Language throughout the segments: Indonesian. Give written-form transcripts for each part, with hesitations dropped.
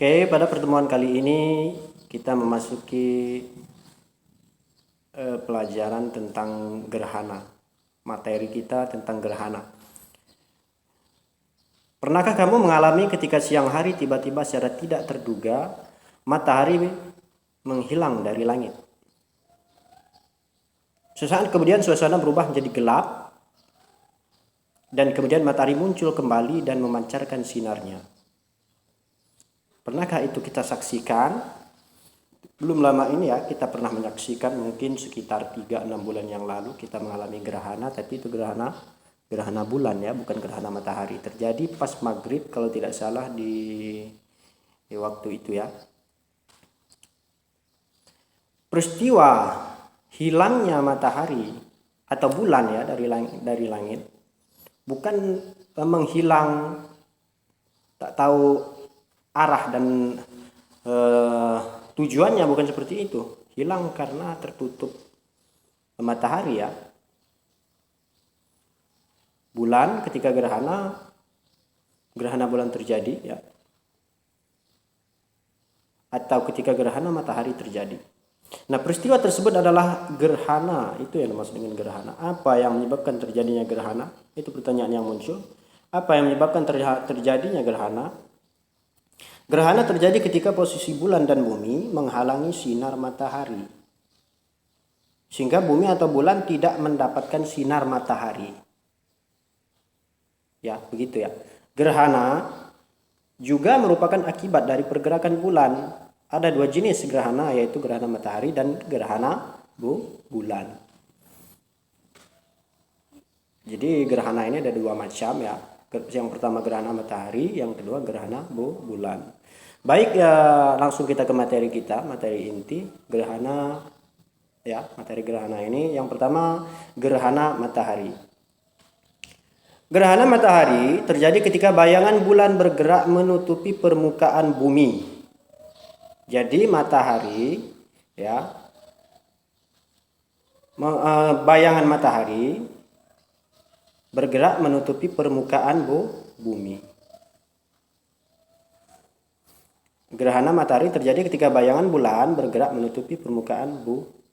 Oke, pada pertemuan kali ini kita memasuki pelajaran tentang gerhana. Materi kita tentang gerhana. Pernahkah kamu mengalami ketika siang hari tiba-tiba secara tidak terduga matahari menghilang dari langit? Sesaat kemudian suasana berubah menjadi gelap dan kemudian matahari muncul kembali dan memancarkan sinarnya. Pernahkah itu kita saksikan? Belum lama ini ya kita pernah menyaksikan, mungkin sekitar 3-6 bulan yang lalu kita mengalami gerhana, tapi itu gerhana bulan ya, bukan gerhana matahari. Terjadi pas maghrib kalau tidak salah di waktu itu ya. Peristiwa hilangnya matahari atau bulan ya dari langit bukan menghilang tak tahu arah dan tujuannya, bukan seperti itu. Hilang karena tertutup matahari ya. Bulan ketika gerhana bulan terjadi ya, atau ketika gerhana matahari terjadi. Nah, peristiwa tersebut adalah gerhana. Itu yang dimaksud dengan gerhana. Apa yang menyebabkan terjadinya gerhana? Itu pertanyaan yang muncul. Apa yang menyebabkan terjadinya gerhana? Gerhana terjadi ketika posisi bulan dan bumi menghalangi sinar matahari, sehingga bumi atau bulan tidak mendapatkan sinar matahari. Ya, begitu ya. Gerhana juga merupakan akibat dari pergerakan bulan. Ada 2 jenis gerhana, yaitu gerhana matahari dan gerhana bulan. Jadi gerhana ini ada 2 macam ya. Yang pertama gerhana matahari, yang kedua gerhana bulan. Baik ya, langsung kita ke materi kita, materi inti gerhana ya. Materi gerhana ini yang pertama gerhana matahari. Gerhana matahari terjadi ketika bayangan bulan bergerak menutupi permukaan bumi. Jadi matahari ya, bayangan matahari bergerak menutupi permukaan bumi. Gerhana matahari terjadi ketika bayangan bulan bergerak menutupi permukaan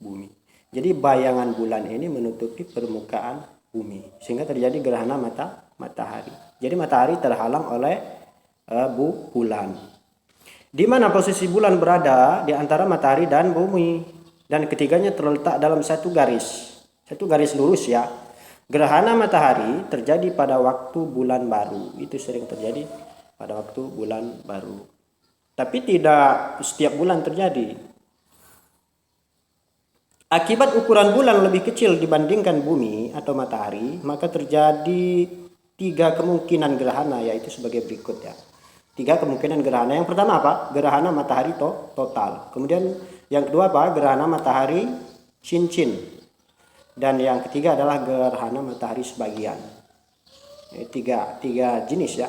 bumi. Jadi bayangan bulan ini menutupi permukaan bumi, sehingga terjadi gerhana matahari. Jadi matahari terhalang oleh bulan. Di mana posisi bulan berada di antara matahari dan bumi, dan ketiganya terletak dalam satu garis lurus ya. Gerhana matahari terjadi pada waktu bulan baru. Itu sering terjadi pada waktu bulan baru. Tapi tidak setiap bulan terjadi. Akibat ukuran bulan lebih kecil dibandingkan bumi atau matahari, maka terjadi 3 kemungkinan gerhana, yaitu sebagai berikut ya. 3 kemungkinan gerhana. Yang pertama apa? Gerhana matahari total. Kemudian yang kedua apa? Gerhana matahari cincin. Dan yang ketiga adalah gerhana matahari sebagian. Tiga jenis ya.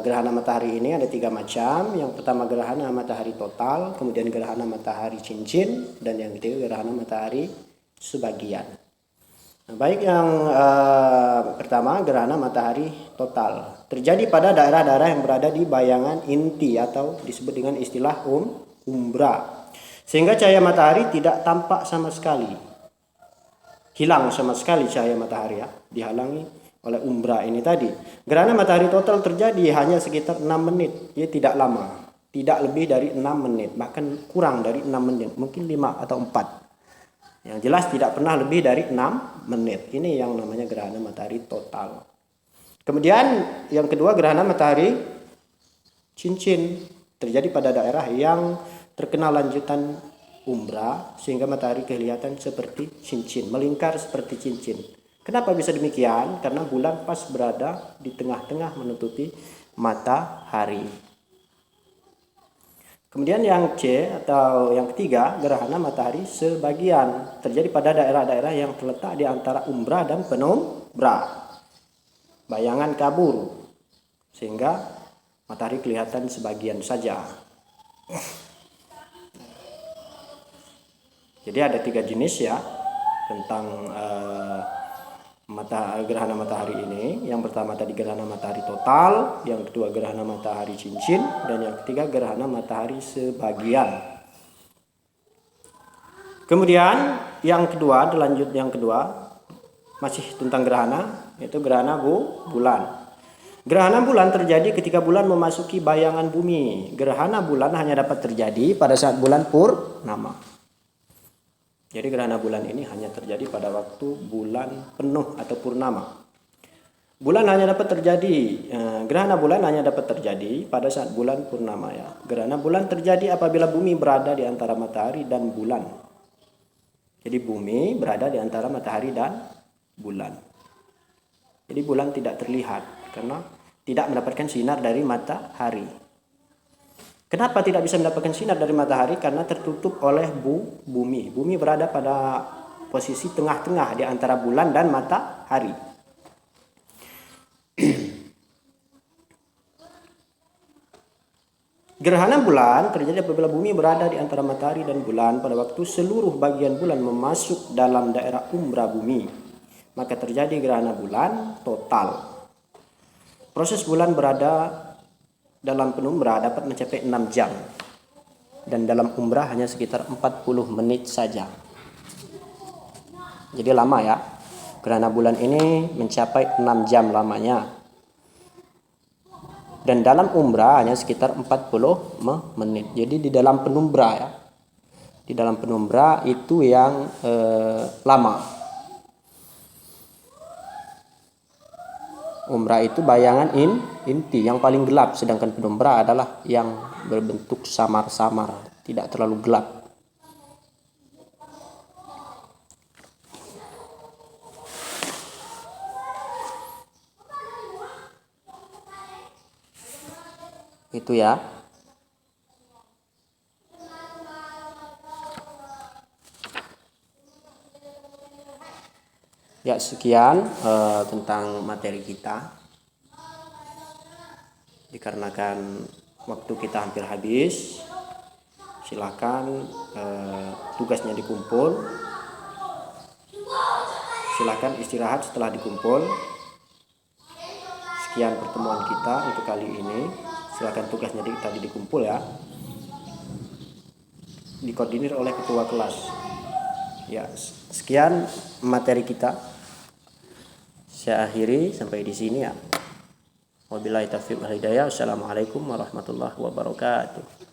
Gerhana matahari ini ada 3 macam. Yang pertama gerhana matahari total, kemudian gerhana matahari cincin, dan yang ketiga gerhana matahari sebagian. Nah, baik, yang pertama gerhana matahari total terjadi pada daerah-daerah yang berada di bayangan inti atau disebut dengan istilah umbra, sehingga cahaya matahari tidak tampak sama sekali. Hilang sama sekali cahaya matahari ya, dihalangi oleh umbra ini tadi. Gerhana matahari total terjadi hanya sekitar 6 menit. Ya, tidak lama. Tidak lebih dari 6 menit. Bahkan kurang dari 6 menit. Mungkin 5 atau 4. Yang jelas tidak pernah lebih dari 6 menit. Ini yang namanya gerhana matahari total. Kemudian yang kedua gerhana matahari cincin. Terjadi pada daerah yang terkena lanjutan umbra, sehingga matahari kelihatan seperti cincin. Melingkar seperti cincin. Kenapa bisa demikian? Karena bulan pas berada di tengah-tengah menutupi matahari. Kemudian yang C atau yang ketiga, gerhana matahari sebagian. Terjadi pada daerah-daerah yang terletak di antara umbra dan penumbra. Bayangan kabur, sehingga matahari kelihatan sebagian saja. Jadi ada 3 jenis ya tentang gerhana matahari ini. Yang pertama tadi gerhana matahari total, yang kedua gerhana matahari cincin, dan yang ketiga gerhana matahari sebagian. Kemudian yang kedua, lanjut yang kedua, masih tentang gerhana, yaitu gerhana bulan. Gerhana bulan terjadi ketika bulan memasuki bayangan bumi. Gerhana bulan hanya dapat terjadi pada saat bulan purnama. Jadi gerhana bulan ini hanya terjadi pada waktu bulan penuh atau purnama. Gerhana bulan hanya dapat terjadi pada saat bulan purnama ya. Gerhana bulan terjadi apabila bumi berada di antara matahari dan bulan. Jadi bumi berada di antara matahari dan bulan. Jadi bulan tidak terlihat karena tidak mendapatkan sinar dari matahari. Kenapa tidak bisa mendapatkan sinar dari matahari? Karena tertutup oleh bumi. Bumi berada pada posisi tengah-tengah di antara bulan dan matahari. Gerhana bulan terjadi apabila bumi berada di antara matahari dan bulan pada waktu seluruh bagian bulan masuk dalam daerah umbra bumi. Maka terjadi gerhana bulan total. Proses bulan berada dalam penumbra dapat mencapai 6 jam. Dan dalam umrah hanya sekitar 40 menit saja. Jadi lama ya. Gerhana bulan ini mencapai 6 jam lamanya. Dan dalam umrah hanya sekitar 40 menit. Jadi di dalam penumbra ya. Di dalam penumbra itu yang lama. Umrah itu bayangan inti yang paling gelap, sedangkan penumbra adalah yang berbentuk samar-samar, tidak terlalu gelap. Itu ya. Ya, sekian tentang materi kita. Dikarenakan waktu kita hampir habis, silakan tugasnya dikumpul. Silakan istirahat setelah dikumpul. Sekian pertemuan kita untuk kali ini. Silakan tugasnya tadi dikumpul ya. Dikoordinir oleh ketua kelas. Ya, sekian materi kita. Saya akhiri sampai di sini ya. Wabillahi taufiq wal hidayah. Wassalamualaikum warahmatullahi wabarakatuh.